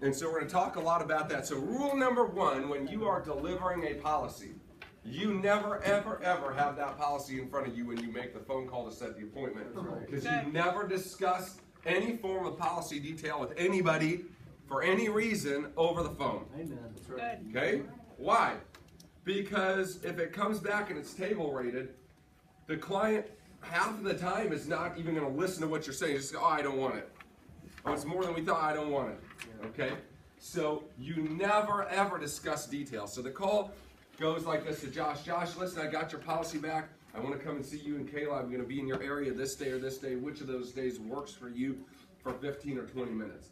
And so we're going to talk a lot about that. So rule number one, when you are delivering a policy, you never, ever, ever have that policy in front of you when you make the phone call to set the appointment. Because you never discuss any form of policy detail with anybody for any reason over the phone. Amen. That's right. Okay? Why? Because if it comes back and it's table rated, the client half of the time is not even going to listen to what you're saying. Just go, oh, I don't want it. Oh, it's more than we thought. I don't want it. Okay? So you never, ever discuss details. So the call goes like this to Josh. Josh, listen, I got your policy back. I want to come and see you and Kayla. I'm going to be in your area this day or this day. Which of those days works for you for 15 or 20 minutes?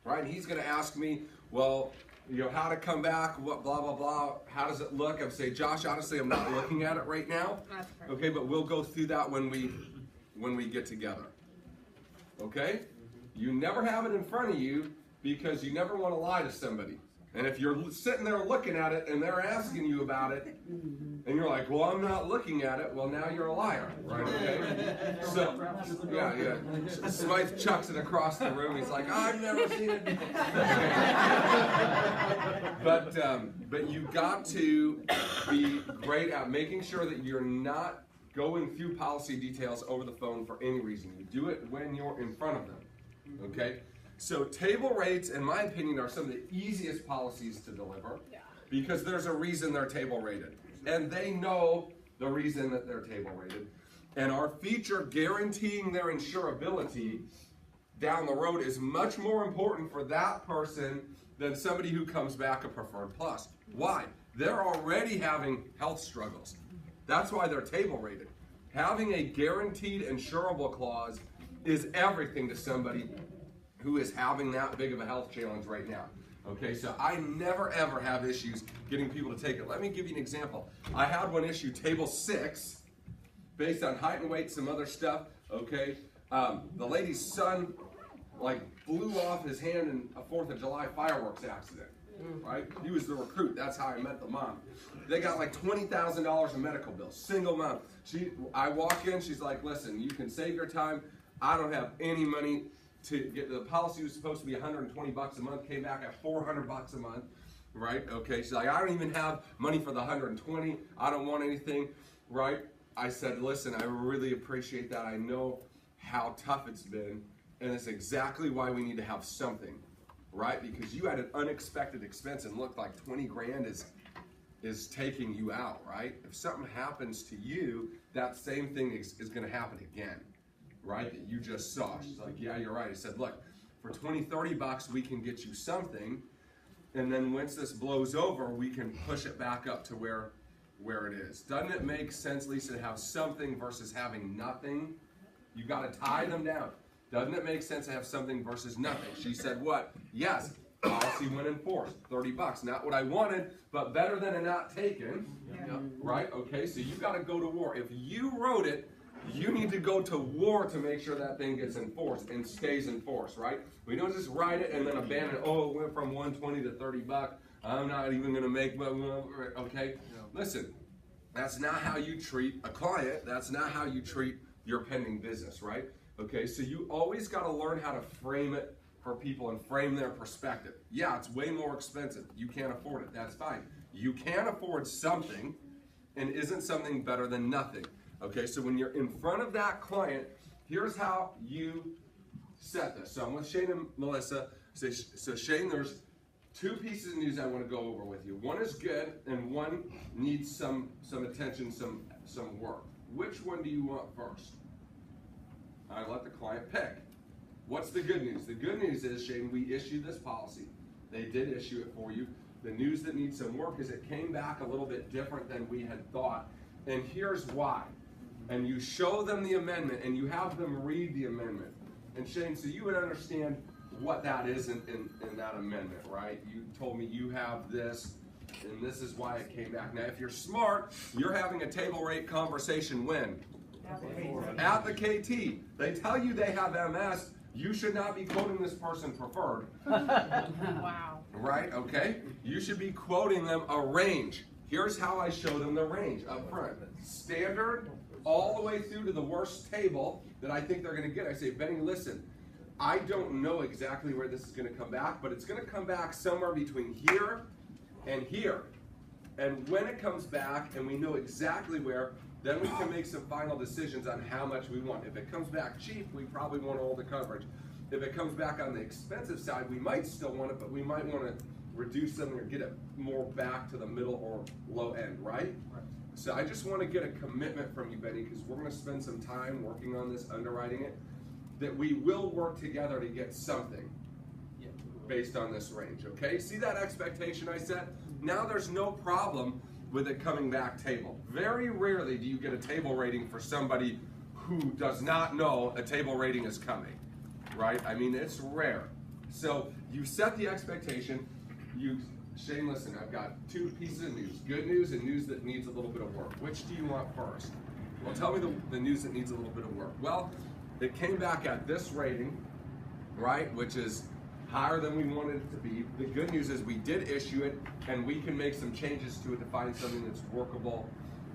Right? And he's going to ask me, well, you know, how to come back, what, blah, blah, blah. How does it look? I would say, Josh, honestly, I'm not looking at it right now. Okay, but we'll go through that when we get together. Okay? You never have it in front of you because you never want to lie to somebody. And if you're sitting there looking at it and they're asking you about it, and you're like, well, I'm not looking at it, well, now you're a liar, right? Okay? So, yeah. Smythe chucks it across the room. He's like, I've never seen it before. But you got to be great at making sure that you're not going through policy details over the phone for any reason. You do it when you're in front of them, okay? So table rates, in my opinion, are some of the easiest policies to deliver because there's a reason they're table rated. And they know the reason that they're table rated. And our feature guaranteeing their insurability down the road is much more important for that person than somebody who comes back a preferred plus. Why? They're already having health struggles. That's why they're table rated. Having a guaranteed insurable clause is everything to somebody who is having that big of a health challenge right now. Okay, so I never ever have issues getting people to take it. Let me give you an example. I had one issue, table 6, based on height and weight, some other stuff. Okay, the lady's son blew off his hand in a 4th of July fireworks accident. Right? He was the recruit. That's how I met the mom. They got like $20,000 in medical bills, single mom. I walk in, she's like, listen, you can save your time. I don't have any money to get. The policy was supposed to be $120 a month, came back at $400 a month, right? Okay, she's like, I don't even have money for the 120. I don't want anything, right? I said, listen, I really appreciate that. I know how tough it's been, and it's exactly why we need to have something, right? Because you had an unexpected expense and looked like 20 grand is taking you out, right? If something happens to you, that same thing is going to happen again. Right, that you just saw. She's like, yeah, you're right. I said, look, for $20-$30 we can get you something, and then once this blows over, we can push it back up to where it is. Doesn't it make sense, Lisa, to have something versus having nothing? You got to tie them down. Doesn't it make sense to have something versus nothing? She said, what? Yes, policy went in force, $30. Not what I wanted, but better than a not taken. Yeah. Right? Okay, so you got to go to war. If you wrote it, you need to go to war to make sure that thing gets enforced and stays enforced, right? We don't just write it and then abandon it. Oh, it went from $120 to $30. I'm not even going to make, okay? Listen, that's not how you treat a client. That's not how you treat your pending business, right? Okay, so you always got to learn how to frame it for people and frame their perspective. Yeah, it's way more expensive. You can't afford it. That's fine. You can afford something, and isn't something better than nothing? Okay, so when you're in front of that client, here's how you set this. So I'm with Shane and Melissa. So Shane, there's 2 pieces of news I want to go over with you. One is good, and one needs some attention, some work. Which one do you want first? I let the client pick. What's the good news? The good news is, Shane, we issued this policy. They did issue it for you. The news that needs some work is it came back a little bit different than we had thought, and here's why. And you show them the amendment, and you have them read the amendment. And Shane, so you would understand what that is in that amendment, right? You told me you have this, and this is why it came back. Now, if you're smart, you're having a table rate conversation when? At the KT. They tell you they have MS. You should not be quoting this person preferred. Wow. Right? Okay? You should be quoting them a range. Here's how I show them the range up front. Standard, all the way through to the worst table that I think they're going to get. I say, Benny, listen, I don't know exactly where this is going to come back, but it's going to come back somewhere between here and here. And when it comes back and we know exactly where, then we can make some final decisions on how much we want. If it comes back cheap, we probably want all the coverage. If it comes back on the expensive side, we might still want it, but we might want to reduce something or get it more back to the middle or low end, right? So I just want to get a commitment from you, Benny, because we're going to spend some time working on this, underwriting it, that we will work together to get something based on this range, okay? See that expectation I set? Now there's no problem with it coming back table. Very rarely do you get a table rating for somebody who does not know a table rating is coming, right? I mean, it's rare. So you set the expectation. Shane, listen, I've got two pieces of news. Good news and news that needs a little bit of work. Which do you want first? Well, tell me the news that needs a little bit of work. Well, it came back at this rating, right, which is higher than we wanted it to be. The good news is we did issue it, and we can make some changes to it to find something that's workable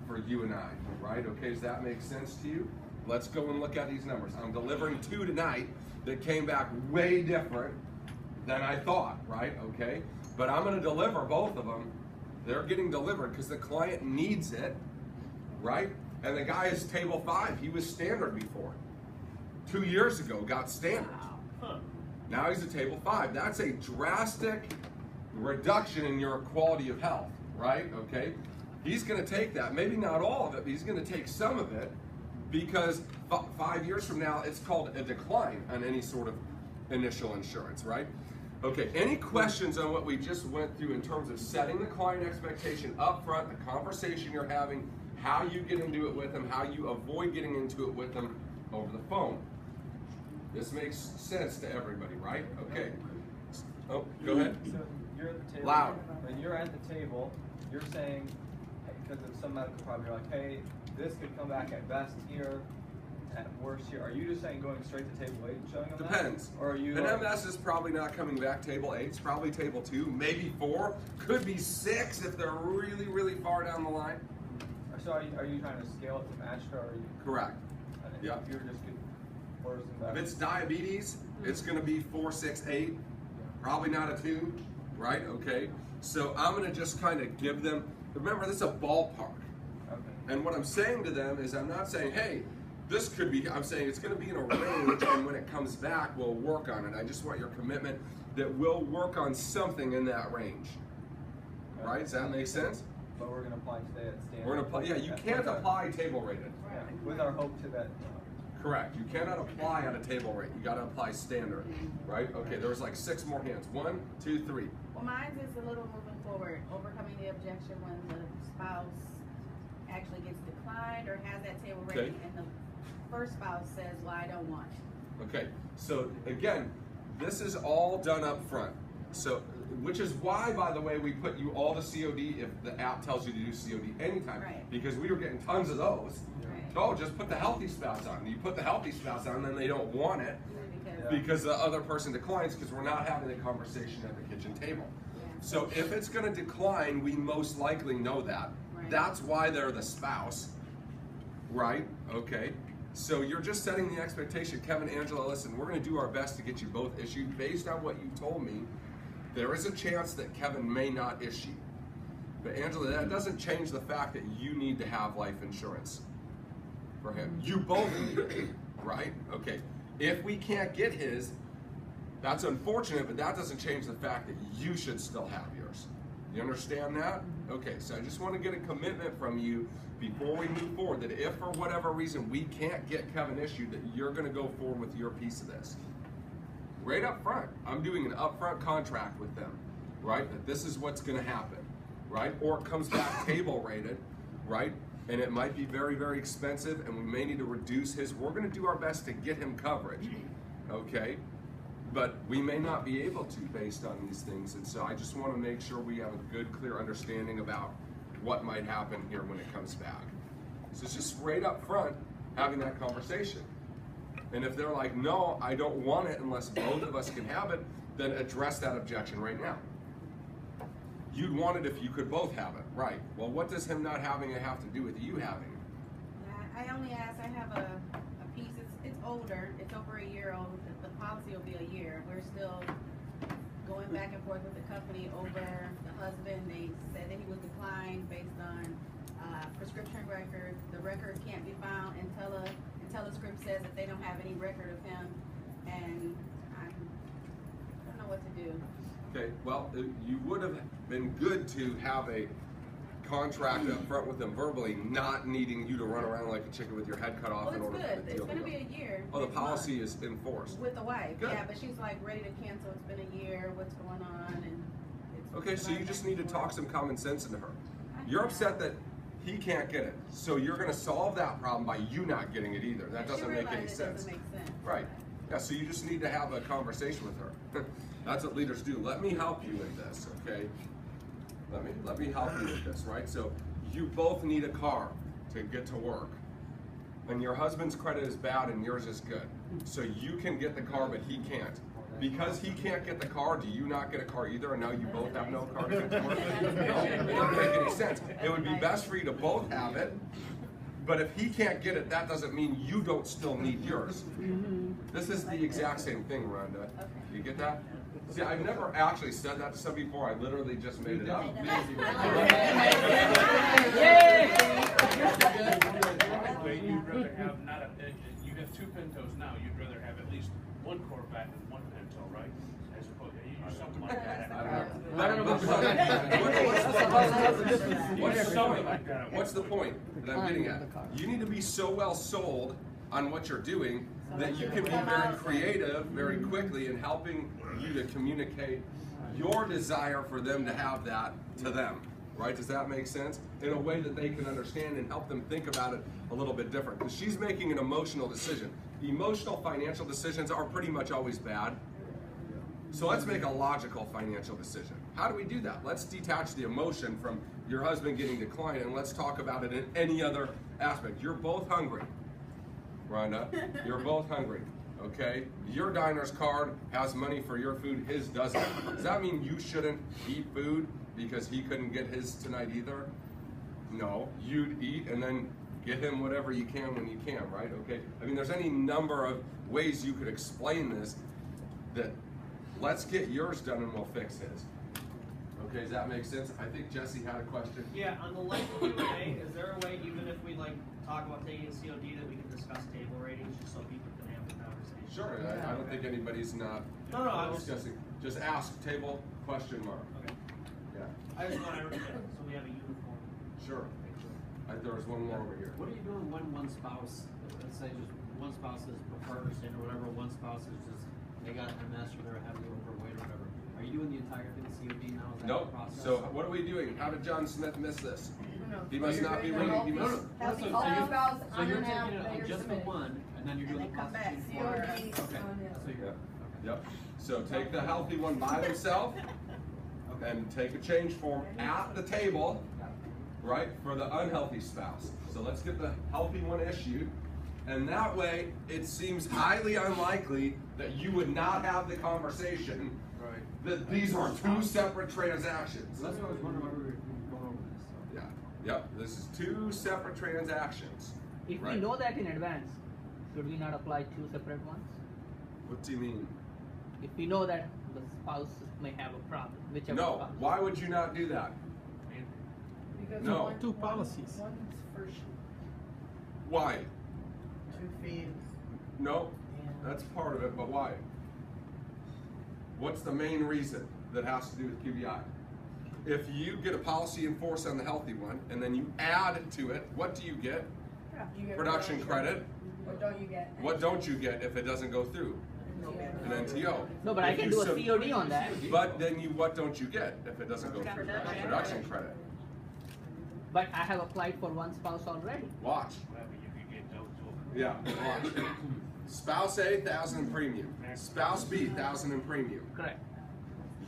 for you and I, right? Okay, does that make sense to you? Let's go and look at these numbers. I'm delivering two tonight that came back way different than I thought, right? Okay, but I'm gonna deliver both of them. They're getting delivered because the client needs it, right? And the guy is table 5. He was standard before. 2 years ago, got standard. Now he's a table 5. That's a drastic reduction in your quality of health, right? Okay, he's going to take that. Maybe not all of it, but he's going to take some of it because 5 years from now, it's called a decline on any sort of initial insurance, right? Okay, any questions on what we just went through in terms of setting the client expectation up front, the conversation you're having, how you get into it with them, how you avoid getting into it with them over the phone? This makes sense to everybody, right? Okay. Oh, go ahead. So you're at the table. Loud. When you're at the table, you're saying, because of some medical problem, you're like, hey, this could come back at best here, at worst here. Are you just saying going straight to table 8 and showing them Depends. that? Or are you? An MS is probably not coming back table 8. It's probably table 2, maybe 4, could be 6 if they're really, really far down the line. So are you trying to scale it to match, or are you? Correct. Yeah. You're just getting worse and better. If it's diabetes, it's going to be 4, 6, 8. Probably not a 2, right? Okay. So I'm going to just kind of give them. Remember, this is a ballpark. Okay. And what I'm saying to them is, I'm not saying, hey, this could be. I'm saying it's going to be in a range, and when it comes back, we'll work on it. I just want your commitment that we'll work on something in that range. Right? Does that make sense? But we're going to apply today at standard. We're going to apply. Yeah, you can't apply table rated. Yeah, with our hope to that. Correct. You cannot apply on a table rate. You got to apply standard, right? Okay. There was like 6 more hands. 1, 2, 3. Well, mine is a little moving forward, overcoming the objection when the spouse actually gets declined or has that table Okay. rating, and the first spouse says, "Well, I don't want it." Okay. So again, this is all done up front. So, which is why, by the way, we put you all to COD if the app tells you to do COD anytime, Right. because we were getting tons of those. Right. Oh, just put the healthy spouse on. You put the healthy spouse on, then they don't want it Because because the other person declines because we're not having the conversation at the kitchen table. yeah. So if it's going to decline, we most likely know that. Right. That's why they're the spouse, right? Okay. So you're just setting the expectation. Kevin, Angela, listen, we're going to do our best to get you both issued. Based on what you told me, there is a chance that Kevin may not issue. But Angela, that doesn't change the fact that you need to have life insurance for him. You both need it, right? Okay. If we can't get his, that's unfortunate, but that doesn't change the fact that you should still have yours. You understand that? Okay, so I just want to get a commitment from you before we move forward that if for whatever reason we can't get Kevin issued, that you're going to go forward with your piece of this. Right up front. I'm doing an upfront contract with them, right? That this is what's going to happen, right? Or it comes back table rated, right? And it might be very, very expensive, and we may need to reduce his. We're going to do our best to get him coverage, okay? But we may not be able to based on these things, and so I just want to make sure we have a good, clear understanding about what might happen here when it comes back. So it's just right up front having that conversation. And if they're like, no, I don't want it unless both of us can have it, then address that objection right now. You'd want it if you could both have it, right? Well, what does him not having it have to do with you having it? I only asked. I have a piece. It's older. It's over a year old. The policy will be a year. We're still going back and forth with the company over the husband. They said that he was declined based on prescription record. The record can't be found until the script says that they don't have any record of him, and I don't know what to do. Okay, well, you would have been good to have a contract up front with them verbally, not needing you to run around like a chicken with your head cut off Well, in it's order for good. the It's deal going to to go. be a year. Oh, the next month. policy is enforced. With the wife, Good. yeah, but she's like ready to cancel. It's been a year. What's going on? And it's Okay, so you just need to talk some common sense into her. You're upset that he can't get it, so you're going to solve that problem by you not getting it either. That doesn't make any sense. Doesn't make sense. Right. Yeah, so you just need to have a conversation with her. That's what leaders do. Let me help you with this, okay? Let me help you with this, right? So you both need a car to get to work. And your husband's credit is bad and yours is good. So you can get the car, but he can't. Because he can't get the car, do you not get a car either, and now you both have no car to get to work? No, it doesn't make any sense. It would be best for you to both have it, but if he can't get it, that doesn't mean you don't still need yours. This is the exact same thing, Rhonda. You get that? See, I've never actually said that to somebody before. I literally just made it up. You'd rather have not a, you have two Pintos now, you'd rather have at least one Corvette and one Pinto, right? As opposed to, something like that. What's the point that I'm getting at? You need to be so well sold on what you're doing that you can be very creative very quickly in helping you to communicate your desire for them to have that to them. Right? Does that make sense? In a way that they can understand and help them think about it a little bit different. Because she's making an emotional decision. Emotional financial decisions are pretty much always bad. So let's make a logical financial decision. How do we do that? Let's detach the emotion from your husband getting declined and let's talk about it in any other aspect. You're both hungry, Rhonda. You're both hungry. Okay? Your diner's card has money for your food, his doesn't. Does that mean you shouldn't eat food because he couldn't get his tonight either? No, you'd eat and then get him whatever you can when you can, right? Okay. I mean, there's any number of ways you could explain this. That let's get yours done and we'll fix his. Okay, does that make sense? I think Jesse had a question. Yeah, on the light Q&A, is there a way, even if we like talk about taking a COD, that we can discuss table ratings just so people can have the conversation? Sure. I don't think anybody's not No, I'm discussing. Just ask table question mark. Okay. Yeah. I just want everything so we have a uniform. Sure. There was one more over here. What are you doing when one spouse, let's say just one spouse is preferred or whatever, one spouse is just, they got MS or they're heavily overweight or whatever. Are you doing the entire thing COD now? Is that Nope. the process? So what are we doing? How did John Smith miss this? He must not be doing reading. He No, must. no. That's So all you're- spouse So you're on an app taking that it you're just the submitting. one, and then you're And doing then the come back. processing for it. COD Okay. on it. So you're, Yep. So take the healthy one by himself and take a change form at the table, right, for the unhealthy spouse. So let's get the healthy one issued. And that way, it seems highly unlikely that you would not have the conversation that these are two separate transactions. So that's what I was wondering why we were going over this. So. Yeah. Yep. This is two separate transactions. If Right. we know that in advance, should we not apply two separate ones? What do you mean? If we know that the spouse may have a problem, whichever No. spouse. Why would you not do that? Because No. one- Two policies. One's for Why? to feed. No. That's part of it, but why? What's the main reason that has to do with QBI? If you get a policy enforced on the healthy one, and then you add to it, what do you get? You get Production credit. What don't you get? What don't you get if it doesn't go through? An NTO. No, but I If can you do a sub- COD on that. But then what don't you get if it doesn't go through? Production credit. But I have applied for one spouse already. Watch. You could get those two. Yeah, watch. Spouse A, 1,000 in premium. Spouse B, 1,000 in premium. Correct.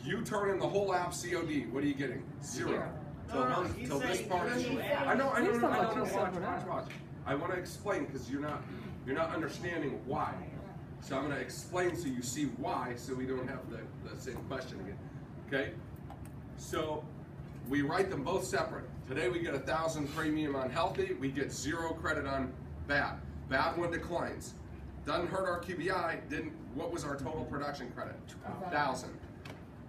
You turn in the whole app COD, what are you getting? Zero. Till this part is. I know. Watch. I want to explain because you're not understanding why. So I'm going to explain so you see why, so we don't have the same question again. Okay? So we write them both separate. Today we get 1,000 premium on healthy, we get 0 credit on bad. Bad one declines. Doesn't hurt our QBI. What was our total production credit? 1,000.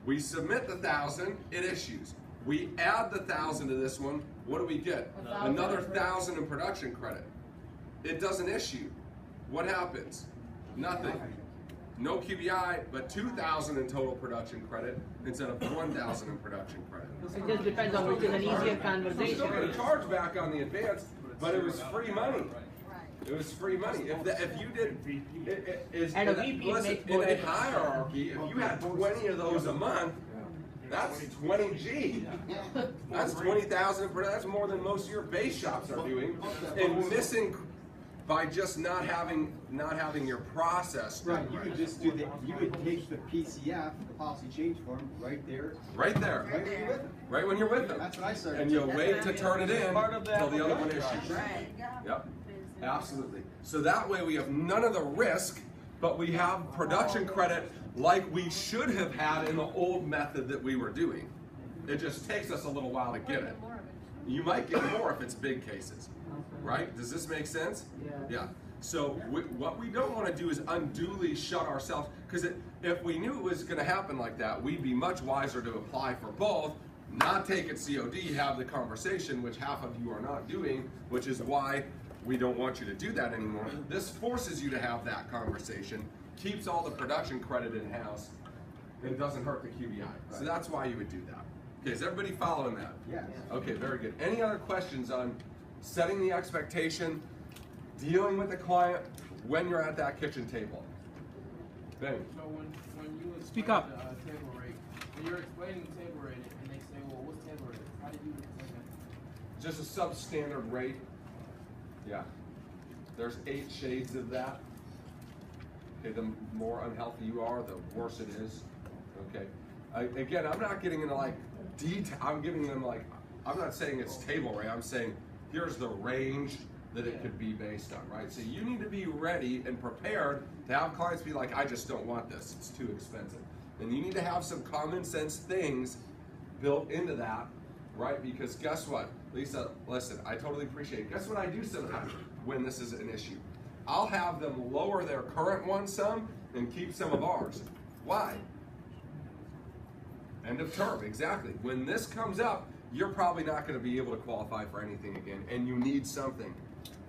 We submit the 1,000, it issues. We add the 1,000 to this one, what do we get? Another 1,000 in production credit. It doesn't issue. What happens? Nothing. No QBI, but 2,000 in total production credit instead of 1,000 in production credit. It just depends on which is an easier We're still conversation. going to charge back on the advance, but it was free money. It was free money. If you did, And a VP listen, makes in more a difference. hierarchy, if you had 20 of those a month, that's 20 G. That's 20,000 per. That's more than most of your base shops are doing, and missing by just not having your process. Right, you could just do you would take the PCF, the policy change form, right there. Right there. Right when you're with them. Right when you're with them. That's what I started. And you'll wait to turn it in Part of the until the other one application. issues. Right. Yep. Absolutely. So that way we have none of the risk, but we have production credit like we should have had in the old method that we were doing. It just takes us a little while to get it. You might get more if it's big cases, right? Does this make sense? Yeah. So what we don't want to do is unduly shut ourselves, because if we knew it was going to happen like that, we'd be much wiser to apply for both, not take it COD, have the conversation, which half of you are not doing, which is why we don't want you to do that anymore. This forces you to have that conversation, keeps all the production credit in-house, and doesn't hurt the QBI. So that's why you would do that. Okay, is everybody following that? Yes. Okay, very good. Any other questions on setting the expectation, dealing with the client when you're at that kitchen table? Ben? So when you Speak explain up. the table rate, when you're explaining table rate and they say, well, what's table rate? How did you explain that? Just a substandard rate. Yeah. There's 8 shades of that. Okay, the more unhealthy you are, the worse it is. Okay. Again, I'm not getting into like detail. I'm giving them like, I'm not saying it's table rate. I'm saying here's the range that it could be based on, right? So you need to be ready and prepared to have clients be like, I just don't want this. It's too expensive. And you need to have some common sense things built into that, right? Because guess what? Lisa, listen, I totally appreciate it. Guess what I do sometimes when this is an issue? I'll have them lower their current one some and keep some of ours. Why? End of term, exactly. When this comes up, you're probably not going to be able to qualify for anything again, and you need something,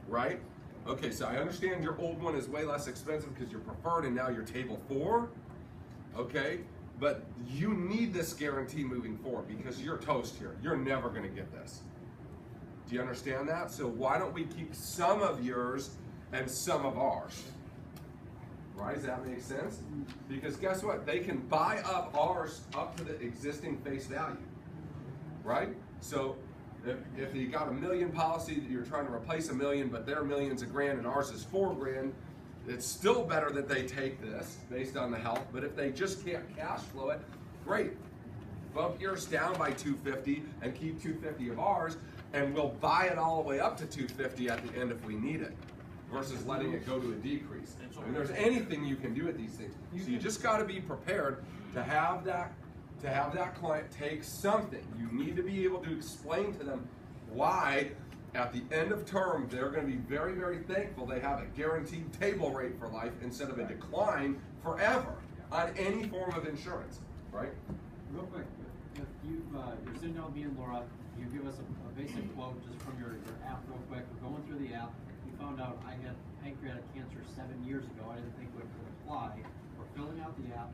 right? Okay, so I understand your old one is way less expensive because you're preferred and now you're table 4, okay? But you need this guarantee moving forward because you're toast here. You're never going to get this. Do you understand that? So why don't we keep some of yours and some of ours? Right, does that make sense? Because guess what? They can buy up ours up to the existing face value, right? So if you got $1 million policy that you're trying to replace $1 million, but their million's $1,000 and ours is $4 grand, it's still better that they take this based on the health. But if they just can't cash flow it, great. Bump yours down by $250 and keep $250 of ours, and we'll buy it all the way up to $250 at the end if we need it, versus letting it go to a decrease. And there's anything you can do with these things. So you just got to be prepared to have that client take something. You need to be able to explain to them why at the end of term they're going to be very, very thankful they have a guaranteed table rate for life instead of a decline forever on any form of insurance, right? Real quick, if you're sitting down with me and Laura, you give us a basic quote just from your app real quick. We're going through the app. We found out I had pancreatic cancer 7 years ago. I didn't think it would apply. We're filling out the app.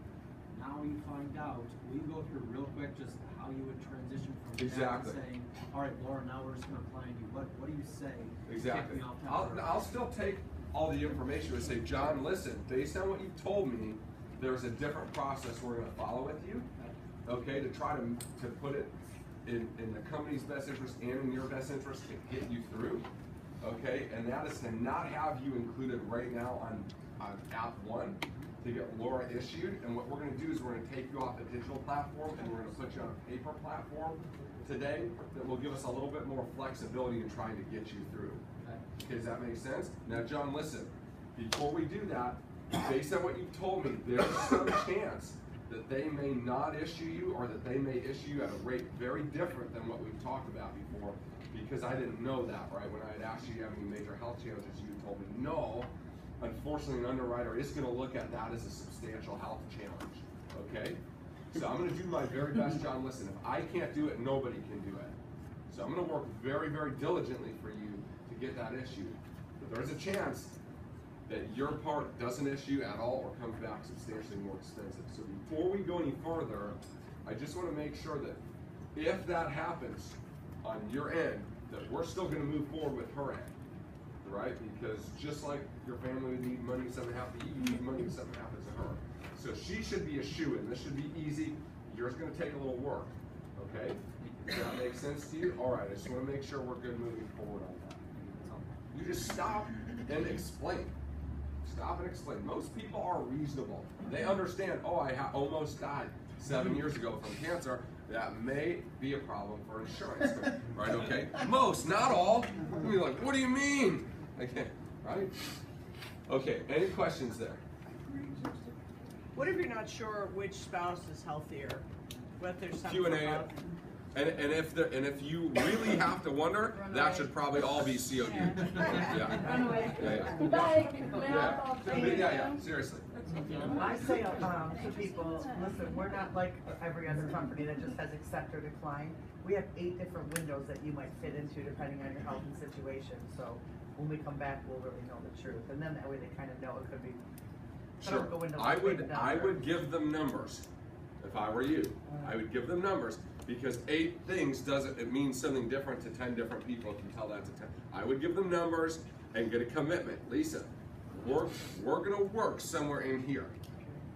Now you find out. We go through real quick just how you would transition from that to saying, all right, Laura, now we're just going to apply to you. What do you say? Exactly. I'll still take all the information and say, John, listen, based on what you've told me, there's a different process we're going to follow with you, okay, to try to put it in the company's best interest and in your best interest to get you through, okay, and that is to not have you included right now on app 1 to get Laura issued, and what we're going to do is we're going to take you off the digital platform and we're going to put you on a paper platform today that will give us a little bit more flexibility in trying to get you through. Okay, does that make sense? Now, John, listen, before we do that, based on what you've told me, there's some chance that they may not issue you, or that they may issue you at a rate very different than what we've talked about before, because I didn't know that, right? When I had asked you, do you have any major health challenges, you told me no, unfortunately an underwriter is gonna look at that as a substantial health challenge, okay? So I'm gonna do my very best, John. Listen, if I can't do it, nobody can do it. So I'm gonna work very, very diligently for you to get that issued. But there's a chance that your part doesn't issue at all or comes back substantially more expensive. So before we go any further, I just wanna make sure that if that happens on your end, that we're still gonna move forward with her end, right? Because just like your family would need money if something happened to you, you need money if something happens to her. So she should be a shoo-in. This should be easy. Yours gonna take a little work, okay? Does that make sense to you? All right, I just wanna make sure we're good moving forward on that. You just stop and explain. Stop and explain. Most people are reasonable. They understand, oh, I almost died 7 years ago from cancer. That may be a problem for insurance, right? Okay. Most, not all. You're like, what do you mean? Okay, right? Okay. Any questions there? What if you're not sure which spouse is healthier? What if there's something Q&A. above? And if you really have to wonder, that should probably all be COD. Yeah. Run away. Yeah. Bye. Yeah. Seriously. I say to people, listen, we're not like every other company that just has accept or decline. We have 8 different windows that you might fit into depending on your health and situation. So when we come back, we'll really know the truth. And then that way they kind of know it could be. Sure. I would give them numbers if I were you. I would give them numbers because 8 things it means something different to 10 different people if you tell that to 10. I would give them numbers and get a commitment. Lisa, we're gonna work somewhere in here.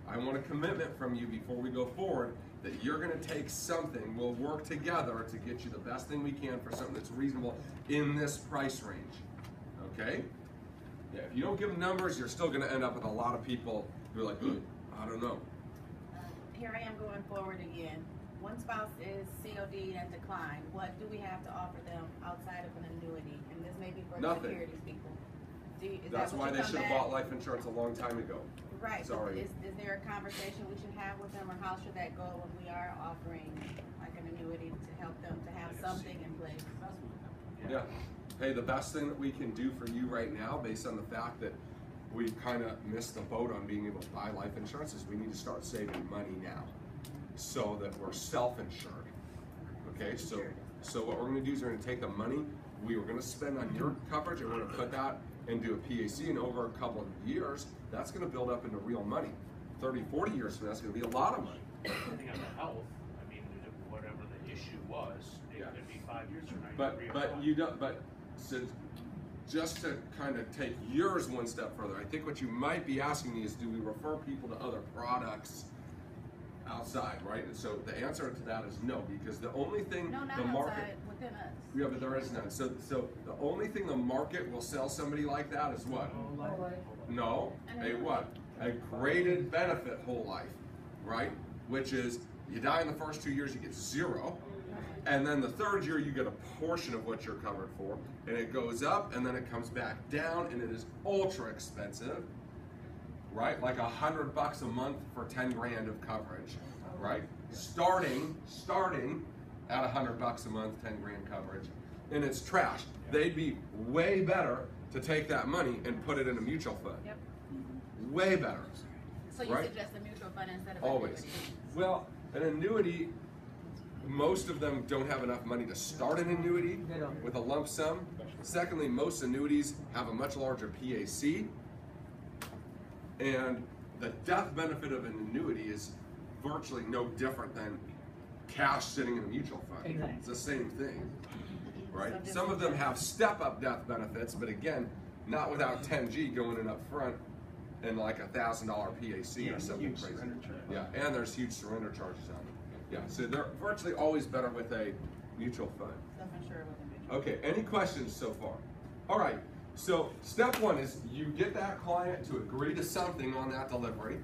I want a commitment from you before we go forward that you're gonna take something, we'll work together to get you the best thing we can for something that's reasonable in this price range, okay? Yeah, if you don't give them numbers, you're still gonna end up with a lot of people who are like, I don't know. Here I am going forward again. One spouse is COD and decline. What do we have to offer them outside of an annuity? And this may be for the Nothing. securities people. That's why they should have bought life insurance a long time ago. Right. Sorry. Is there a conversation we should have with them, or how should that go when we are offering like an annuity to help them to have something in place? Yeah. Hey, the best thing that we can do for you right now, based on the fact that we kind of missed the boat on being able to buy life insurance, is we need to start saving money now so that we're self-insured. Okay, so what we're going to do is we're going to take the money we were going to spend on your coverage and we're going to put that into a PAC, and over a couple of years, that's going to build up into real money. 30, 40 years from now, that's going to be a lot of money. Depending on the health, I mean, whatever the issue was, it could be 5 years from now. But you don't. But since just to kind of take yours one step further, I think what you might be asking me is, do we refer people to other products outside, right? And so the answer to that is no, because the only thing the market outside, within us. Yeah, but there is none. So the only thing the market will sell somebody like that is what? No, a what? A graded benefit whole life, right? Which is you die in the first 2 years, you get 0. And then the 3rd year, you get a portion of what you're covered for. And it goes up, and then it comes back down, and it is ultra expensive, right? Like $100 a month for 10 grand of coverage, right? Starting at $100 a month, 10 grand coverage. And it's trash. They'd be way better to take that money and put it in a mutual fund. Yep. Way better. So you right? suggest a mutual fund instead of Always. Well, an annuity, most of them don't have enough money to start an annuity with a lump sum. Secondly, most annuities have a much larger PAC. And the death benefit of an annuity is virtually no different than cash sitting in a mutual fund. Exactly. It's the same thing, right? Some of them have step-up death benefits, but again, not without 10G going in up front and like $1,000 PAC or something crazy. Yeah, and there's huge surrender charges on them. Yeah, so they're virtually always better with a mutual fund. Self-insured with a mutual. Okay, any questions so far? All right, so step 1 is you get that client to agree to something on that delivery,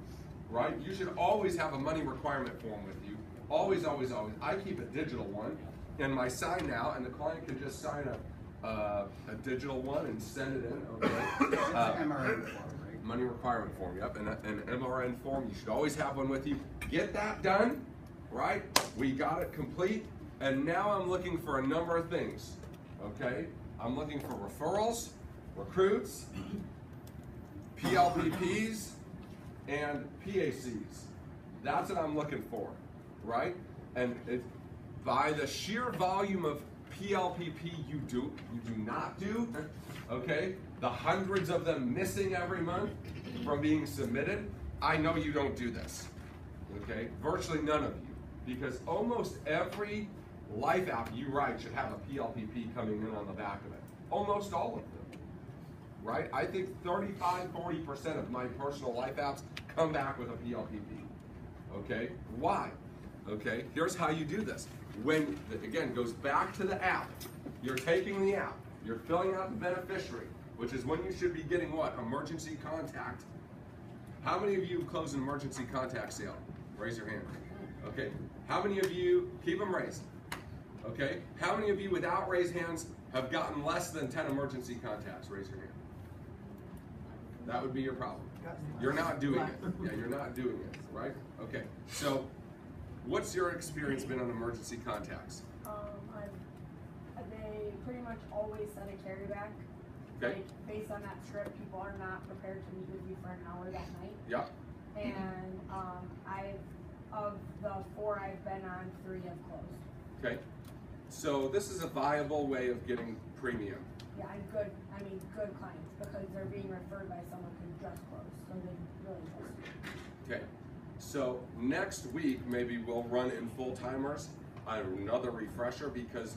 right? You should always have a money requirement form with you. Always, always, always. I keep a digital one in my sign now, and the client can just sign a digital one and send it in, okay? MRN form, right? Money requirement form, yep, and an MRN form. You should always have one with you. Get that done, right? We got it complete, and now I'm looking for a number of things, okay? I'm looking for referrals, recruits, PLPPs and PACs. That's what I'm looking for, right? And by the sheer volume of PLPP you do not do, okay? The hundreds of them missing every month from being submitted, I know you don't do this, okay? Virtually none of you, because almost every life app you write should have a PLPP coming in on the back of it. Almost all of them, right? I think 35–40% of my personal life apps come back with a PLPP, okay? Why? Okay, here's how you do this. When, again, goes back to the app. You're taking the app, you're filling out the beneficiary, which is when you should be getting what? Emergency contact. How many of you close an emergency contact sale? Raise your hand. Okay, how many of you, keep them raised. Okay, how many of you without raised hands have gotten less than 10 emergency contacts? Raise your hand. That would be your problem. You're not doing it. Yeah, you're not doing it, right? Okay, so what's your experience been on emergency contacts? They pretty much always send a carryback. Okay. Like, based on that script, people are not prepared to meet with you for an hour that night. Yeah. And of the 4 I've been on, 3 have closed. Okay. So this is a viable way of getting premium. Yeah, good clients, because they're being referred by someone who just closed, so they really trust you. Okay. So next week, maybe we'll run in full timers, another refresher, because,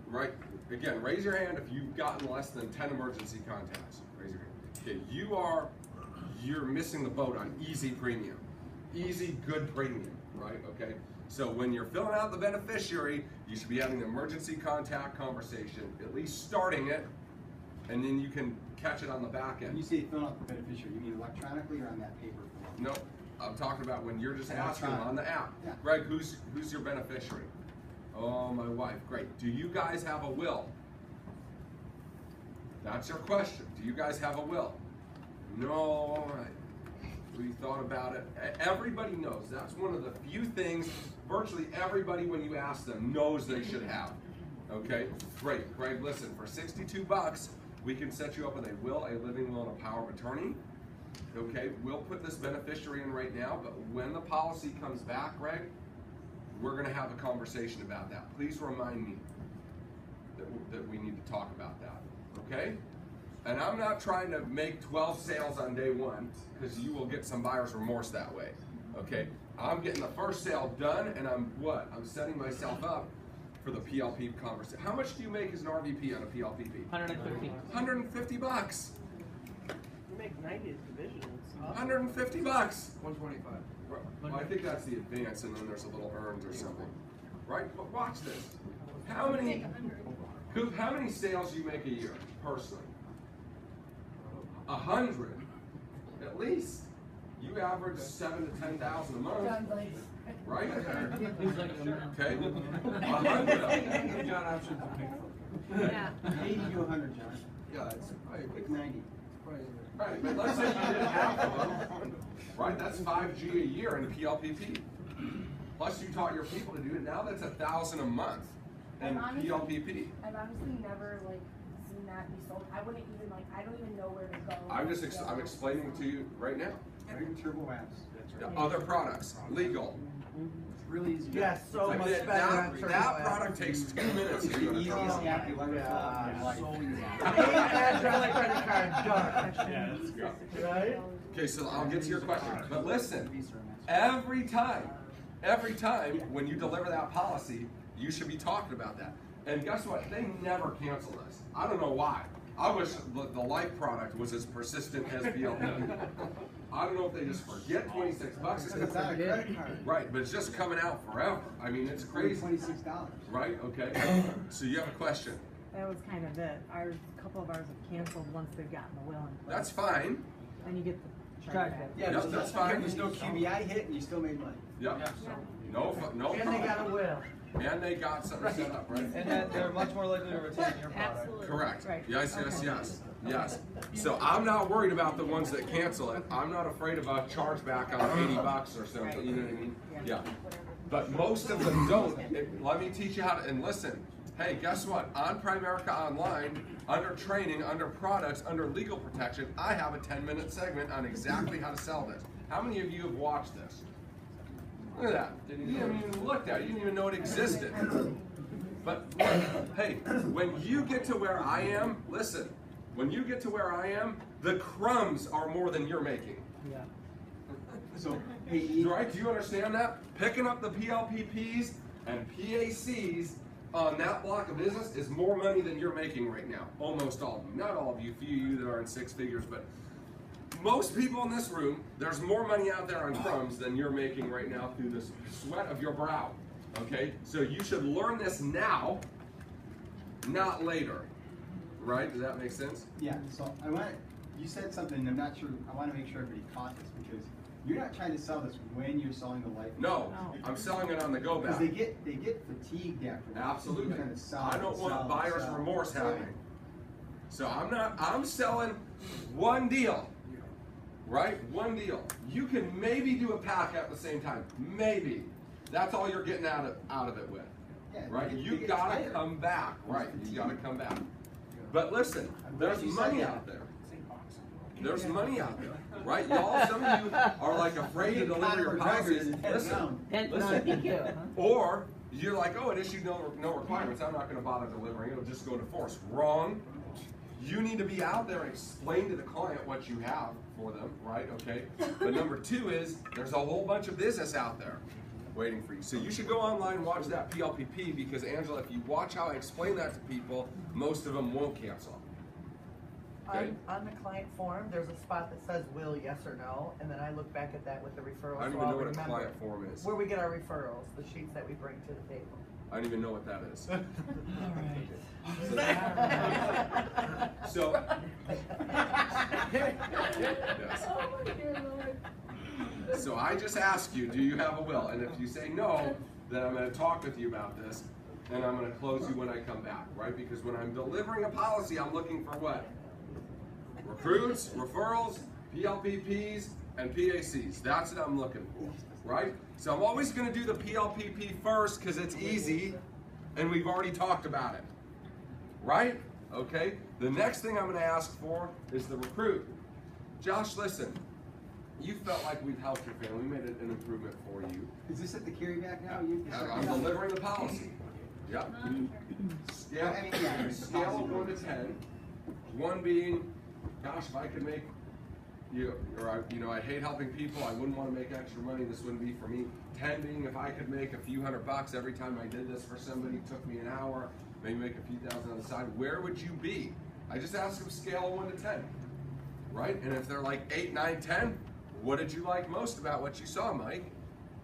right, again, raise your hand if you've gotten less than 10 emergency contacts. Raise your hand. Okay, you're missing the boat on easy premium. Easy, good premium, right? Okay. So when you're filling out the beneficiary, you should be having the emergency contact conversation, at least starting it, and then you can catch it on the back end. When you say fill out the beneficiary, you mean electronically or on that paper form? No, I'm talking about when you're just asking on the app. Yeah. Greg, who's your beneficiary? Oh, my wife. Great. Do you guys have a will? That's your question. Do you guys have a will? No. All right. We thought about it. Everybody knows. That's one of the few things virtually everybody, when you ask them, knows they should have. Okay? Great. Greg, listen, for $62, we can set you up with a will, a living will, and a power of attorney. Okay? We'll put this beneficiary in right now, but when the policy comes back, Greg, we're going to have a conversation about that. Please remind me that we need to talk about that. Okay? And I'm not trying to make 12 sales on day one, because you will get some buyer's remorse that way. Okay? I'm getting the first sale done, and I'm setting myself up for the PLP conversation. How much do you make as an RVP on a PLPP? 150. $150. You make 90 at division. $150. 125. Well, I think that's the advance, and then there's a little earned or something, right? But watch this. How many sales do you make a year personally? 100, at least. You average 7,000 to 10,000 a month, right? Okay. 100. John, options are big. Yeah. 80 to 100, John. Yeah, it's probably Like 90. Right, but let's say you did half of them, right? That's 5G a year in PLPP. Plus you taught your people to do it. Now that's 1,000 a month in PLPP. I've honestly never seen that be sold. I wouldn't even I don't even know where to go. I'm explaining to you right now. Turbo apps. The other products, legal. It's really easy. Yes, so much better on Turbo That app. product takes 2 minutes. It's the easiest app you'll ever Yeah. fill in your life. So easy. Name, address, credit card, done. Yeah, that's good. Right? Okay, so I'll get to your question. But listen, every time when you deliver that policy, you should be talking about that. And guess what? They never cancel us. I don't know why. I wish the life product was as persistent as PLP. I don't know if they just forget $26. Because it's not a credit card. Right, but it's just coming out forever. I mean, it's crazy. $26. Right? Okay. So you have a question. That was kind of it. A couple of ours have canceled once they've gotten the will in place. That's fine. And you get the chargeback. Yeah, Yep, that's fine. There's no QBI hit and you still made money. Yep. No And they got a will. And they got something set up, right? And that they're much more likely to retain your product. Absolutely. Correct. Right. Yes, yes, Okay. yes, yes. So I'm not worried about the ones that cancel it. I'm not afraid of a chargeback on $80 or something. You know what I mean? Yeah. But most of them don't. Let me teach you how to. And listen, hey, guess what? On Primerica Online, under training, under products, under legal protection, I have a 10-minute segment on exactly how to sell this. How many of you have watched this? Look at that. You haven't even looked at it. You didn't even know it existed. But hey, when you get to where I am, listen, when you get to where I am, the crumbs are more than you're making. Yeah. So, hey, right? Do you understand that? Picking up the PLPPs and PACs on that block of business is more money than you're making right now. Almost all of you. Not all of you, few of you that are in six figures, but most people in this room, there's more money out there on crumbs than you're making right now through the sweat of your brow. Okay? So you should learn this now, not later. Right? Does that make sense? Yeah, so you said something, I'm not sure, I want to make sure everybody caught this, because you're not trying to sell this when you're selling the life No, I'm selling it on the go back. Because they get fatigued after that. Absolutely. Kind of sell, I don't want sell, buyer's sell. remorse happening. So I'm selling one deal. Right? One deal. You can maybe do a pack at the same time. Maybe. That's all you're getting out of it with. Yeah, Right? they You get gotta tired. come back. Right. You gotta come back. But listen, there's money out there. There's money out there. Right? Y'all, some of you are like afraid to deliver your policies. Listen. Or you're like, oh, it issued no requirements. I'm not going to bother delivering. It'll just go to force. Wrong. You need to be out there and explain to the client what you have for them, right? Okay. But number two is there's a whole bunch of business out there waiting for you. So you should go online and watch that PLPP, because Angela, if you watch how I explain that to people, most of them won't cancel. Okay. On the client form, there's a spot that says will, yes or no, and then I look back at that with the referrals. I don't so even I'll know what a remember client form is. where we get our referrals, the sheets that we bring to the table. I don't even know what that is. All So, yes. So I just ask you, do you have a will? And if you say no, then I'm going to talk with you about this, and I'm going to close you when I come back, right? Because when I'm delivering a policy, I'm looking for what? Recruits, referrals, PLPPs, and PACs. That's what I'm looking for, right? So I'm always going to do the PLPP first because it's easy, and we've already talked about it, right? Okay. The next thing I'm going to ask for is the recruit. Josh, listen. You felt like we've helped your family. We made an improvement for you. Is this at the carryback now? I'm delivering the policy. Yep. Scale, scale of 1 to 10. 1 being, gosh, if I could make I hate helping people. I wouldn't want to make extra money. This wouldn't be for me. 10 being, if I could make a few $100 every time I did this for somebody, it took me an hour, maybe make a few thousand on the side. Where would you be? I just ask them scale of 1 to 10, right? And if they're like 8, 9, 10, what did you like most about what you saw, Mike?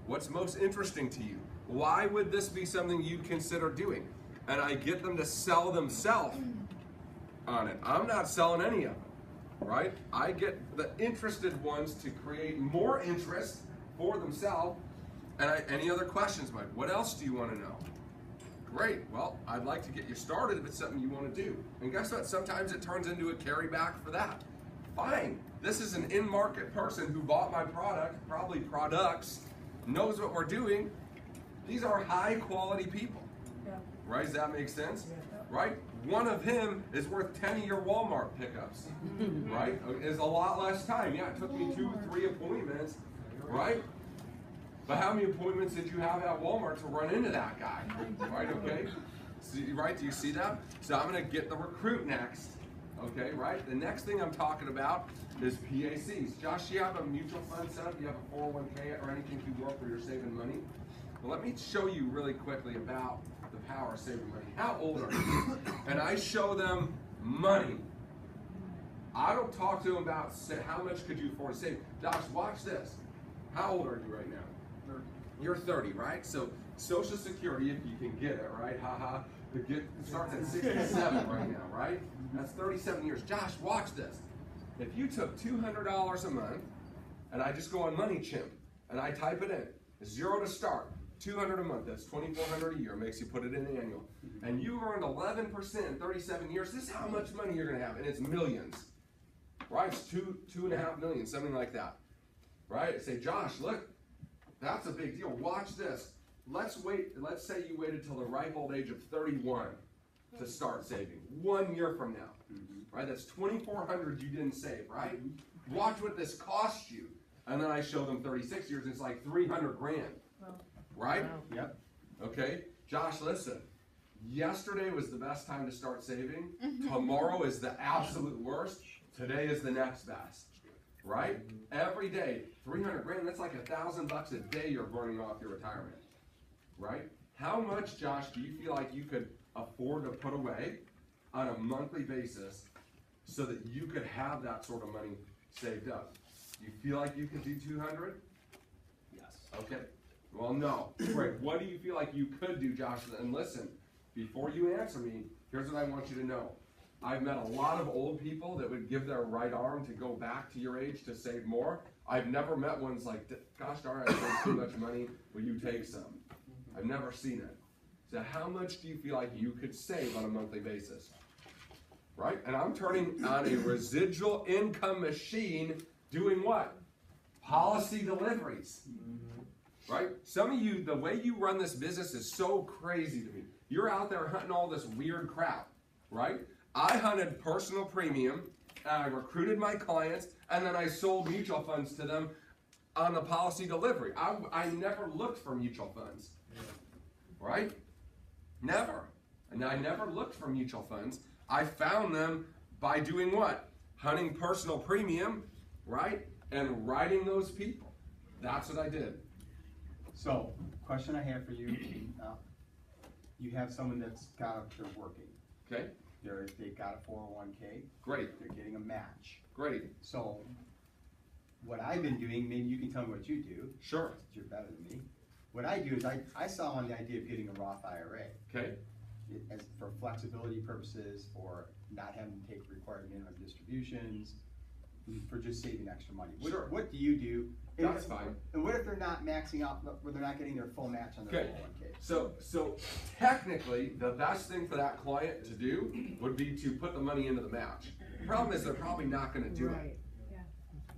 What's most interesting to you? Why would this be something you'd consider doing? And I get them to sell themselves on it. I'm not selling any of them, right? I get the interested ones to create more interest for themselves. And any other questions, Mike? What else do you want to know? Great. Well, I'd like to get you started if it's something you want to do. And guess what? Sometimes it turns into a carryback for that. Fine. This is an in-market person who bought my product, probably products, knows what we're doing. These are high-quality people. Yeah. Right? Does that make sense? Right? One of him is worth 10 of your Walmart pickups. Right? It's a lot less time. Yeah, it took me 2 or 3 appointments. Right? But how many appointments did you have at Walmart to run into that guy? Right? Okay? See, right? Do you see that? So I'm going to get the recruit next. Okay? Right? The next thing I'm talking about is PACs. Josh, do you have a mutual fund set up? Do you have a 401k or anything you work where you're saving money? Well, let me show you really quickly about the power of saving money. How old are you? And I show them money. I don't talk to them about how much could you afford to save. Josh, watch this. How old are you right now? 30. You're 30, right? So Social Security, if you can get it, right? Haha. It starts at 67 right now, right? That's 37 years. Josh, watch this. If you took $200 a month, and I just go on MoneyChimp, and I type it in, 0 to start, $200 a month, that's $2,400 a year, makes you put it in annual. And you earned 11% in 37 years, this is how much money you're gonna have, and it's millions. Right, it's 2.5 million, something like that. Right, say, Josh, look, that's a big deal, watch this. let's say you waited till the ripe old age of 31 to start saving. 1 year from now, right? That's $2,400 you didn't save, right? Watch what this costs you. And then I show them 36 years, it's like 300 grand, right? Yep. Okay, Josh, listen. Yesterday was the best time to start saving. Tomorrow is the absolute worst. Today is the next best, right? Every day, 300 grand, that's like $1,000 a day you're burning off your retirement, right? How much, Josh, do you feel like you could afford to put away on a monthly basis so that you could have that sort of money saved up? Do you feel like you could do 200? Yes. Okay. Well, no. Great. What do you feel like you could do, Josh? And listen, before you answer me, here's what I want you to know. I've met a lot of old people that would give their right arm to go back to your age to save more. I've never met ones like, gosh darn, I saved too much money, will you take some? I've never seen it. So how much do you feel like you could save on a monthly basis? Right? And I'm turning on a residual income machine doing what? Policy deliveries. Right? Some of you, the way you run this business is so crazy to me. You're out there hunting all this weird crap, right? I hunted personal premium, and I recruited my clients, and then I sold mutual funds to them on the policy delivery. I never looked for mutual funds, right? Never. And I never looked for mutual funds. I found them by doing what? Hunting personal premium, right? And writing those people. That's what I did. So, question I have for you, you have someone they're working. Okay. They got a 401k. Great. They're getting a match. Great. So, what I've been doing, maybe you can tell me what you do. Sure. Since you're better than me. What I do is I saw on the idea of getting a Roth IRA. Okay. As for flexibility purposes, for not having to take required minimum distributions, for just saving extra money. Sure. What do you do? That's fine. And what if they're not maxing out, where they're not getting their full match on their 401k? So technically, the best thing for that client to do would be to put the money into the match. The problem is they're probably not going to do it.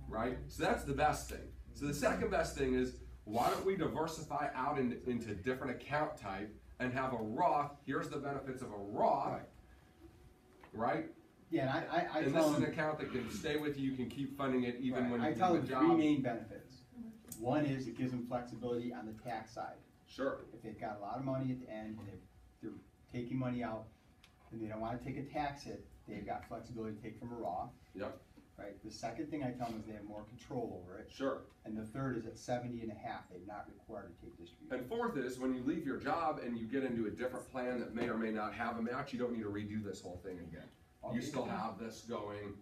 Right? So that's the best thing. So the second best thing is, why don't we diversify out into different account type and have a Roth? Here's the benefits of a Roth, right? Yeah, and I and tell this is them, an account that can stay with you. You can keep funding it even when you I tell do them the three job. main benefits. One is it gives them flexibility on the tax side. Sure. If they've got a lot of money at the end and they're taking money out and they don't want to take a tax hit, they've got flexibility to take from a Roth. Yep. Right. The second thing I tell them is they have more control over it. Sure. And the third is at 70 and a half, they're not required to take distribution. And fourth is, when you leave your job and you get into a different plan that may or may not have a match, you don't need to redo this whole thing again. You still have this going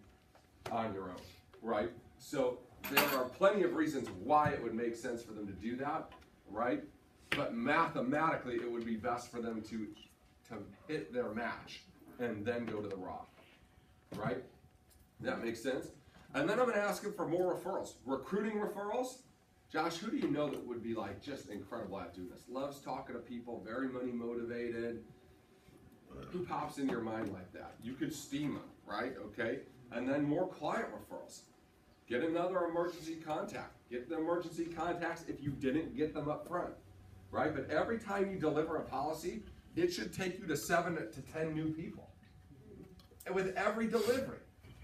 on your own, right? So there are plenty of reasons why it would make sense for them to do that, right? But mathematically, it would be best for them to hit their match and then go to the Roth, right? That makes sense? And then I'm going to ask them for more referrals. Recruiting referrals. Josh, who do you know that would be like just incredible at doing this? Loves talking to people, very money motivated. Who pops in your mind like that? You could steam them, right? Okay. And then more client referrals. Get another emergency contact. Get the emergency contacts if you didn't get them up front, right? But every time you deliver a policy, it should take you to 7 to 10 new people. And with every delivery.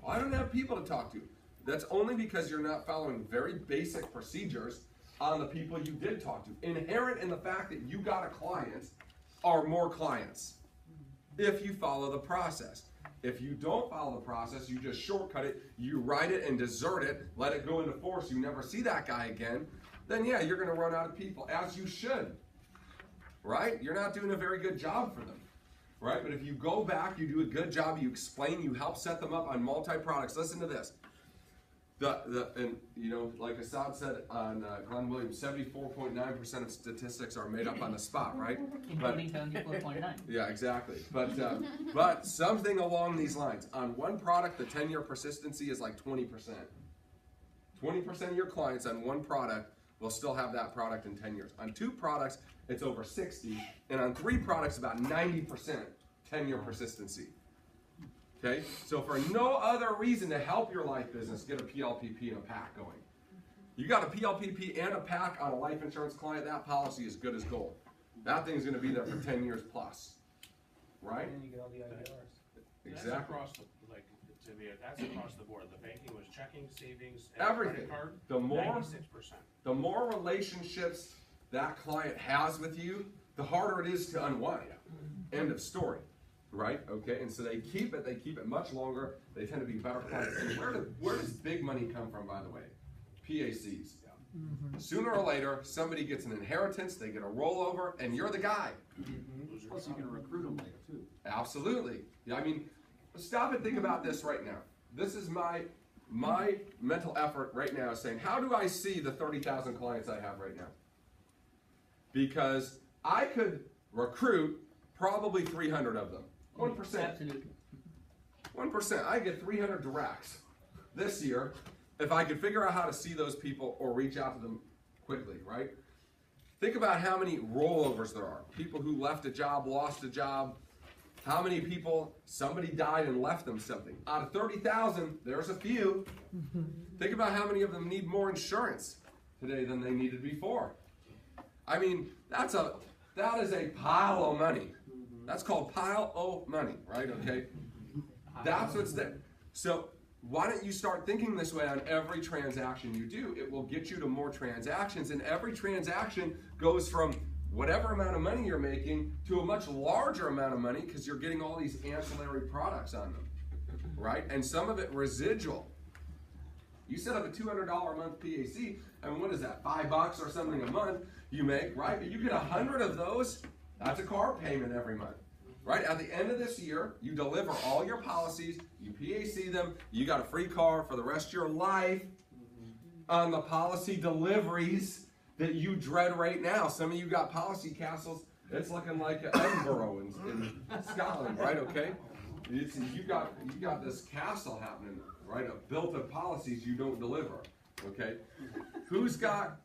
I don't have people to talk to. That's only because you're not following very basic procedures on the people you did talk to. Inherent in the fact that you got a client are more clients if you follow the process. If you don't follow the process, you just shortcut it, you write it and desert it, let it go into force, you never see that guy again, then yeah, you're going to run out of people, as you should. Right? You're not doing a very good job for them. Right? But if you go back, you do a good job, you explain, you help set them up on multi-products. Listen to this. And you know, like Assad said on Glenn Williams, 74.9% of statistics are made up on the spot, right? Including 74.9. Yeah, exactly. But something along these lines. On one product, the 10-year persistency is like 20%. 20% of your clients on one product will still have that product in 10 years. On 2 products, it's over 60, and on 3 products, about 90% 10-year persistency. Okay, so for no other reason to help your life business, get a PLPP and a PAC going. You got a PLPP and a PAC on a life insurance client, that policy is good as gold. That thing's gonna be there for 10 years plus, right? And then you get all the IDRs. Exactly. That's across the, like, to me, that's across the board. The banking was checking, savings, and Everything. credit card. The more, 96%. the more relationships that client has with you, the harder it is to unwind. End of story, right? Okay, and so they keep it much longer. They tend to be better clients. And where does big money come from, by the way? PACs. Sooner or later, somebody gets an inheritance, they get a rollover, and you're the guy. Plus you can recruit them later too. Absolutely. Yeah, I mean, stop and think about this right now. This is my mental effort right now, saying, how do I see the 30,000 clients I have right now? Because I could recruit probably 300 of them. 1%. Absolutely. 1%. I get 300 directs this year if I could figure out how to see those people or reach out to them quickly, right? Think about how many rollovers there are. People who left a job, lost a job. How many people, somebody died and left them something. Out of 30,000, there's a few. Think about how many of them need more insurance today than they needed before. I mean, that is a pile of money. That's called pile of money, right? Okay? That's what's there. So why don't you start thinking this way on every transaction you do? It will get you to more transactions, and every transaction goes from whatever amount of money you're making to a much larger amount of money because you're getting all these ancillary products on them, right? And some of it residual. You set up a $200 a month PAC, I mean, what is that, $5 or something a month you make, right? But you get 100 of those, that's a car payment every month. Right, at the end of this year, you deliver all your policies, you PAC them, you got a free car for the rest of your life on the policy deliveries that you dread right now. Some of you got policy castles, it's looking like Edinburgh in Scotland, right, okay? You got this castle happening, right, built of policies you don't deliver, okay? Who's got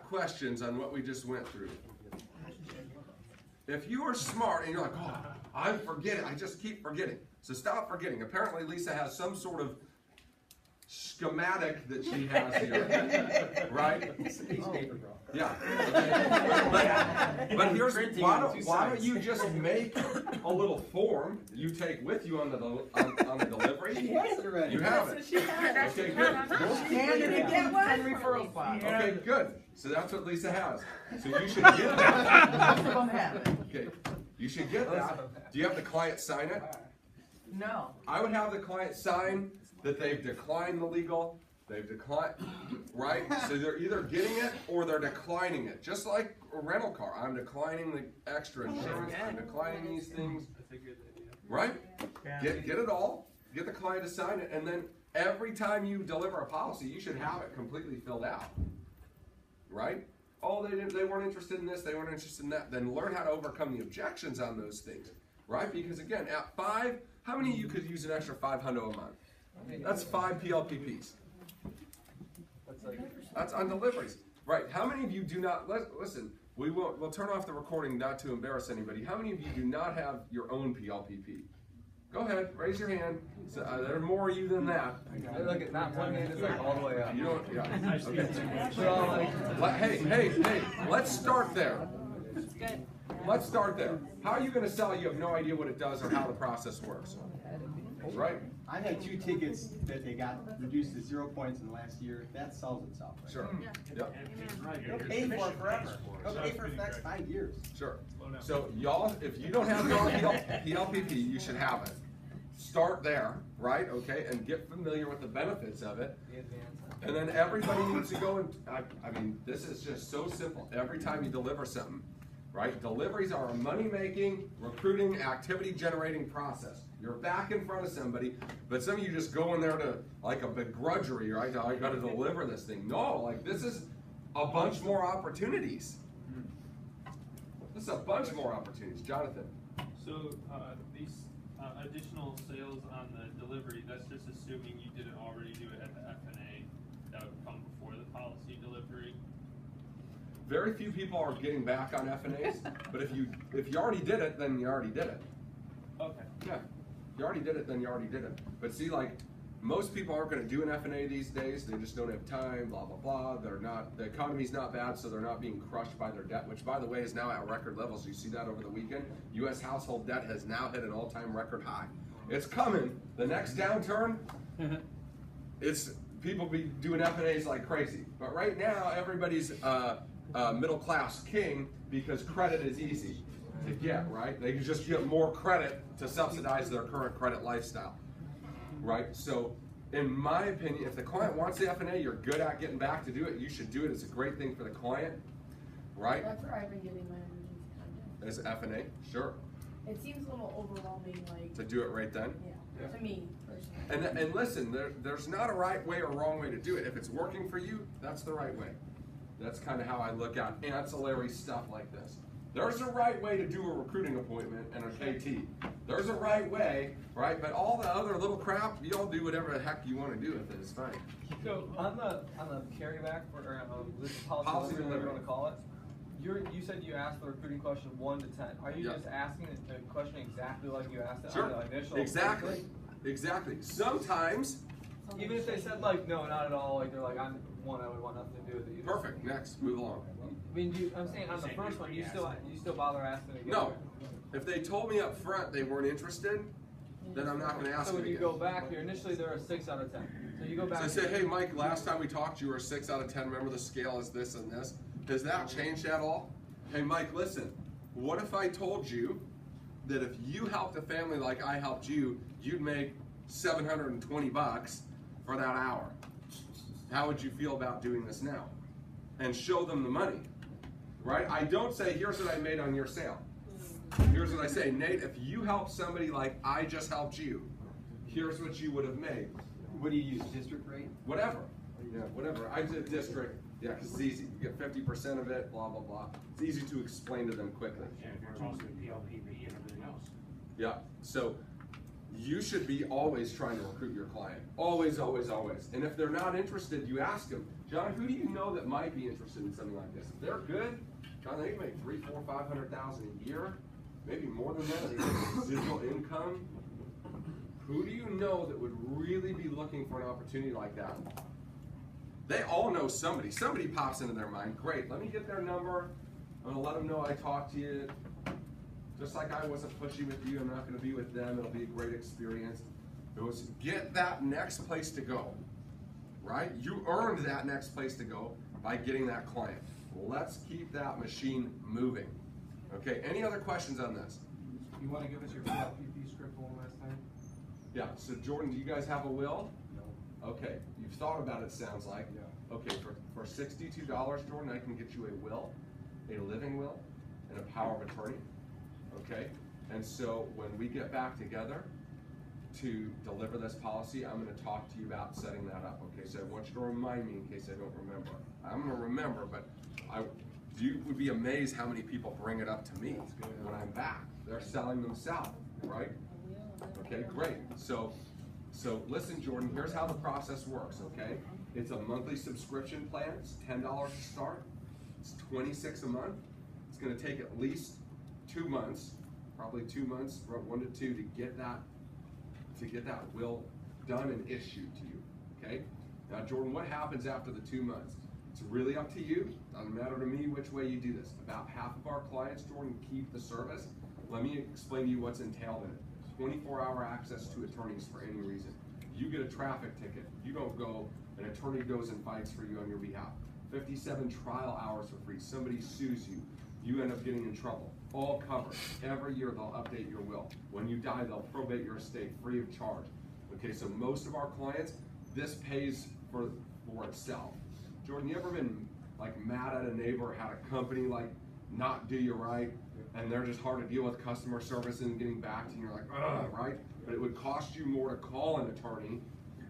questions on what we just went through? If you are smart and you're like, oh, I'm forgetting, I just keep forgetting. So stop forgetting. Apparently Lisa has some sort of schematic that she has here, right? Yeah. Okay. But here's, why don't you just make a little form you take with you on the delivery? She has it already. You have it. Okay, good. Scan it and get one referral spot. Okay, good. So that's what Lisa has. So you should get that. Okay, you should get that. Do you have the client sign it? No. I would have the client sign that they've declined the legal, they've declined, right? So they're either getting it or they're declining it. Just like a rental car. I'm declining the extra insurance, I'm declining these things. Right? Get it all, get the client to sign it, and then every time you deliver a policy, you should have it completely filled out. Right? Oh, they weren't interested in this, they weren't interested in that. Then learn how to overcome the objections on those things. Right? Because again, at 5, how many of you could use an extra $500 a month? That's 5 PLPPs. That's on deliveries. Right. How many of you do not, listen, we'll turn off the recording not to embarrass anybody. How many of you do not have your own PLPP? Go ahead, raise your hand. So, there are more of you than that. Look at that one hand is like all the way up. You don't, yeah. Okay. Hey, let's start there. Let's start there. How are you going to sell it? You have no idea what it does or how the process works. Right? I had 2 tickets that they got reduced to 0 points in the last year. That sells itself. Right? Sure. Yep. You'll pay for it forever. You'll pay for the next 5 years. Sure. So y'all, if you don't have your own PLPP, you should have it. Start there, right? Okay, and get familiar with the benefits of it. And then everybody needs to go and, I mean, this is just so simple. Every time you deliver something, right? Deliveries are a money-making, recruiting, activity-generating process. You're back in front of somebody, but some of you just go in there to, like a begrudgery, right? I got to deliver this thing. No, like this is a bunch more opportunities. This is a bunch more opportunities. Jonathan. So these additional sales on the delivery, that's just assuming you didn't already do it at the FNA. That would come before the policy delivery. Very few people are getting back on FNAs, but if you already did it, then you already did it. Okay. Yeah. You already did it, then you already did it. But see, like, most people aren't going to do an F&A these days. They just don't have time, blah, blah, blah. They're not, the economy's not bad, so they're not being crushed by their debt, which, by the way, is now at record levels. You see that over the weekend? U.S. household debt has now hit an all-time record high. It's coming. The next downturn, it's people be doing F&As like crazy. But right now, everybody's middle-class king because credit is easy to get, right? They can just get more credit to subsidize their current credit lifestyle. Right? So, in my opinion, if the client wants the F&A, you're good at getting back to do it, you should do it. It's a great thing for the client. Right? That's where I've been getting my emergency content. As F&A? Sure. It seems a little overwhelming, like. To do it right then? Yeah. To me, personally. And listen, there's not a right way or wrong way to do it. If it's working for you, that's the right way. That's kind of how I look at ancillary stuff like this. There's a right way to do a recruiting appointment and a KT. There's a right way, right? But all the other little crap, you all do whatever the heck you want to do with it. It's fine. So on the carryback for this policy delivery, whatever you want to call it, you said you asked the recruiting question 1 to 10. Are you just asking the question exactly like you asked it on the initial? Exactly. Exactly. Sometimes, even if they said like no, not at all, like they're like I'm one, I would want nothing to do with it. Perfect. Next, move along. I mean, I'm saying on the first one, you still bother asking again? No. If they told me up front they weren't interested, then I'm not going to ask them So when you again. go back here, initially they're a 6 out of 10. So you go back. So I say, hey Mike, last time we talked, you were a 6 out of 10. Remember the scale is this and this. Has that changed at all? Hey Mike, listen. What if I told you that if you helped a family like I helped you, you'd make $720 for that hour? How would you feel about doing this now? And show them the money. Right? I don't say, here's what I made on your sale. Here's what I say, Nate, if you help somebody like I just helped you, here's what you would have made. What do you use, district rate? Whatever. Yeah, whatever. I did district, yeah, because it's easy. You get 50% of it, blah, blah, blah. It's easy to explain to them quickly. And if you're tossing PLPB and everything else. Yeah, so you should be always trying to recruit your client. Always, always, always. And if they're not interested, you ask them, John, who do you know that might be interested in something like this? If they're good, John, they make $300,000, $400,000, $500,000 a year, maybe more than that. They get residual income. Who do you know that would really be looking for an opportunity like that? They all know somebody. Somebody pops into their mind. Great, let me get their number. I'm gonna let them know I talked to you. Just like I wasn't pushy with you, I'm not gonna be with them. It'll be a great experience. It was get that next place to go, right? You earned that next place to go by getting that client. Let's keep that machine moving. Okay, any other questions on this? You want to give us your PLPP script one last time? Yeah, so Jordan, do you guys have a will? No. Okay, you've thought about it, sounds like. Yeah. Okay, for $62, Jordan, I can get you a will, a living will, and a power of attorney. Okay, and so when we get back together to deliver this policy, I'm going to talk to you about setting that up. Okay, so I want you to remind me in case I don't remember. I'm going to remember, but you would be amazed how many people bring it up to me when I'm back. They're selling themselves, right? Okay, great. So listen, Jordan, here's how the process works, okay? It's a monthly subscription plan. It's $10 to start. It's $26 a month. It's going to take at least 2 months, probably 2 months, 1 to 2, to get that will done and issued to you, okay? Now, Jordan, what happens after the 2 months? It's really up to you. Doesn't matter to me which way you do this. About half of our clients, Jordan, keep the service. Let me explain to you what's entailed in it. 24-hour access to attorneys for any reason. You get a traffic ticket. You don't go, an attorney goes and fights for you on your behalf. 57 trial hours for free. Somebody sues you. You end up getting in trouble. All covered. Every year they'll update your will. When you die, they'll probate your estate free of charge. Okay, so most of our clients, this pays for itself. Jordan, you ever been like mad at a neighbor, had a company like not do you right, and they're just hard to deal with customer service and getting back to you, you're like, ugh, right? But it would cost you more to call an attorney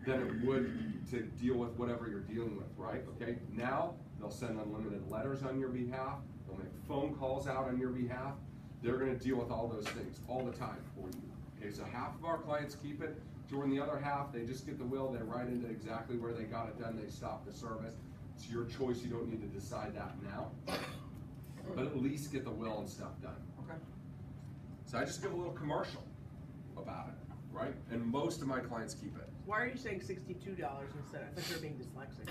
than it would to deal with whatever you're dealing with, right? Okay, now they'll send unlimited letters on your behalf, they'll make phone calls out on your behalf, they're gonna deal with all those things all the time for you. Okay, so half of our clients keep it, Jordan, the other half, they just get the will, they write into exactly where they got it done, they stop the service. It's your choice, you don't need to decide that now. But at least get the will and stuff done. Okay. So I just give a little commercial about it, right? And most of my clients keep it. Why are you saying $62 instead? I thought you were being dyslexic.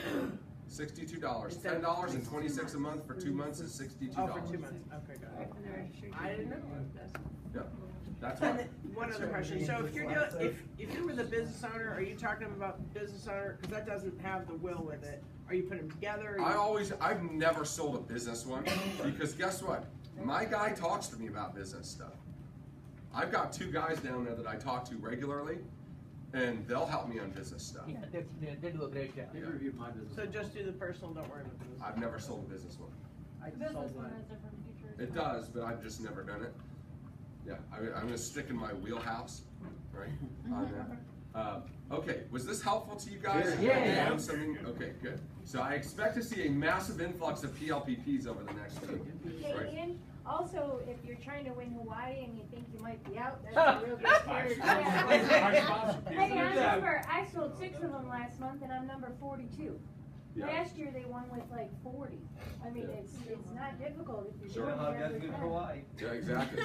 $62. $10 and 26 a month for 2 months is $62. Oh, for 2 months, okay, got it. I didn't know. Yep, that's And right. then, one other question, so if you're doing, if you were the business owner, are you talking about business owner, cause that doesn't have the will with it, are you putting them together? I've never sold a business one, because guess what? My guy talks to me about business stuff. I've got 2 guys down there that I talk to regularly, and they'll help me on business stuff. Yeah, they do a great job. They reviewed my business. So just do the personal, don't worry about the business. I've never sold a business one. I Business sold one one. has different features. It does, but I've just never done it. Yeah, I'm gonna stick in my wheelhouse, right, on that. Okay, was this helpful to you guys? Yeah. Learn something? Okay, good. So I expect to see a massive influx of PLPPs over the next week, Hey, right? Ian, also, if you're trying to win Hawaii and you think you might be out, that's a real good spirit. Hey, I sold 6 of them last month and I'm number 42. Yeah. Last year they won with like 40. I mean, it's not difficult if you're Sure, doing how it guys every get time. Hawaii. Yeah, exactly.